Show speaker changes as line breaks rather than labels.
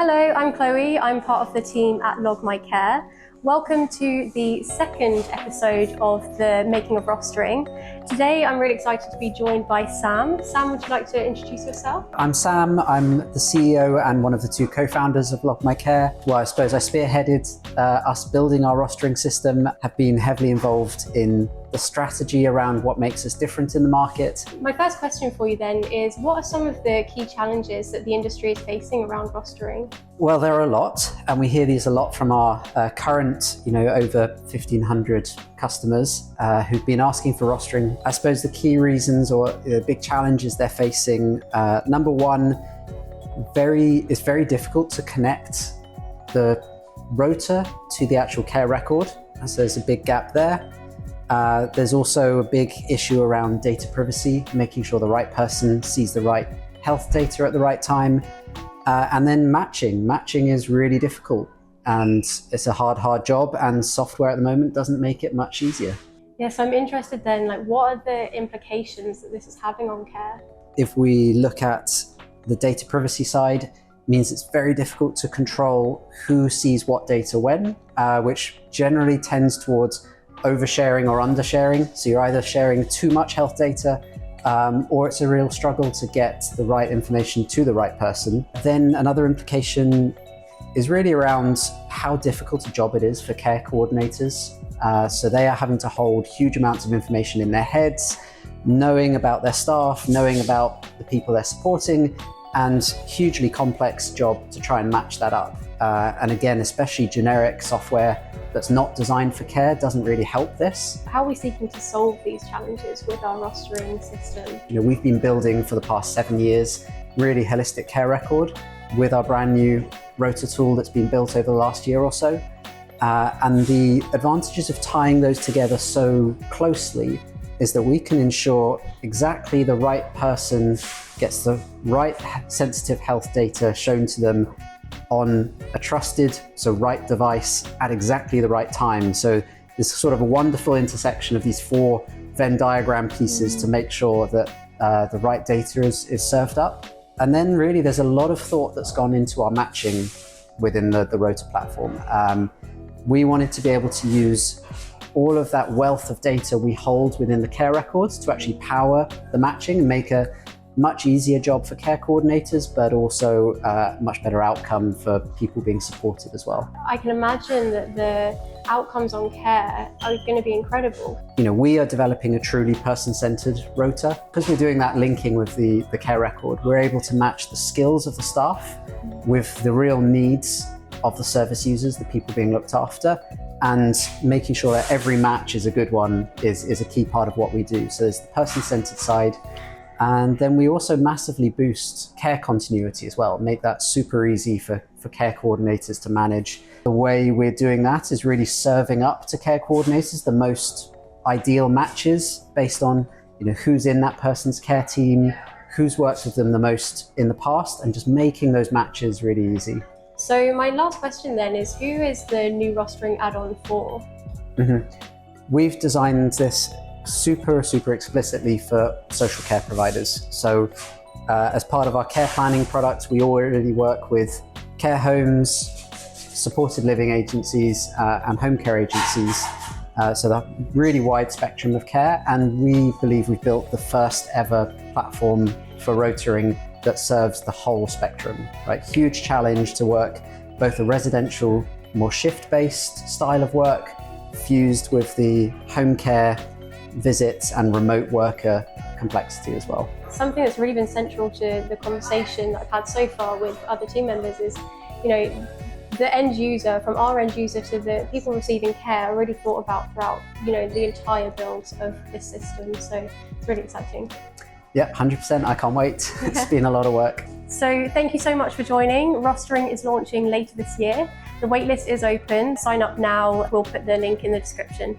Hello, I'm Chloe. I'm part of the team at Log My Care. Welcome to the second episode of the Making of Rostering. Today, I'm really excited to be joined by Sam. Sam, would you like to introduce yourself?
I'm Sam. I'm the CEO and one of the two co-founders of Log My Care. Well, I suppose I spearheaded us building our rostering system, have been heavily involved in the strategy around what makes us different in the market.
My first question for you then is, what are some of the key challenges that the industry is facing around rostering?
Well, there are a lot, and we hear these a lot from our current, over 1,500 customers who've been asking for rostering. I suppose the key reasons or big challenges they're facing, number one, it's very difficult to connect the rota to the actual care record, so there's a big gap there. There's also a big issue around data privacy, making sure the right person sees the right health data at the right time. And then matching. Matching is really difficult, and it's a hard job, and software at the moment doesn't make it much easier.
Yes, I'm interested then, what are the implications that this is having on care?
If we look at the data privacy side, it means it's very difficult to control who sees what data when, which generally tends towards oversharing or undersharing. So you're either sharing too much health data or it's a real struggle to get the right information to the right person. Then another implication is really around how difficult a job it is for care coordinators. So they are having to hold huge amounts of information in their heads, knowing about their staff, knowing about the people they're supporting, and hugely complex job to try and match that up. And again, especially generic software that's not designed for care doesn't really help this.
How are we seeking to solve these challenges with our rostering system?
We've been building for the past 7 years really holistic care record with our brand new rota tool that's been built over the last year or so. And the advantages of tying those together so closely is that we can ensure exactly the right person gets the right sensitive health data shown to them on a trusted, right device at exactly the right time. So there's sort of a wonderful intersection of these 4 Venn diagram pieces to make sure that the right data is served up. And then really there's a lot of thought that's gone into our matching within the Rota platform. We wanted to be able to use all of that wealth of data we hold within the care records to actually power the matching and make a much easier job for care coordinators, but also a much better outcome for people being supported as well.
I can imagine that the outcomes on care are going to be incredible.
We are developing a truly person-centered rota. Because we're doing that linking with the care record, we're able to match the skills of the staff with the real needs of the service users, the people being looked after, and making sure that every match is a good one is a key part of what we do. So there's the person-centered side. And then we also massively boost care continuity as well, make that super easy for care coordinators to manage. The way we're doing that is really serving up to care coordinators the most ideal matches based on who's in that person's care team, who's worked with them the most in the past, and just making those matches really easy.
So my last question then is, who is the new rostering add-on for?
We've designed this super explicitly for social care providers. So as part of our care planning product, we already work with care homes, supported living agencies, and home care agencies. So that really wide spectrum of care. And we believe we've built the first ever platform for rotaring that serves the whole spectrum, right? Huge challenge to work both a residential, more shift-based style of work, fused with the home care visits and remote worker complexity as well.
Something that's really been central to the conversation that I've had so far with other team members is, the end user, from our end user to the people receiving care, are really thought about throughout, the entire build of this system. So it's really exciting.
Yeah, 100%. I can't wait. It's been a lot of work.
So thank you so much for joining. Rostering is launching later this year. The waitlist is open. Sign up now. We'll put the link in the description.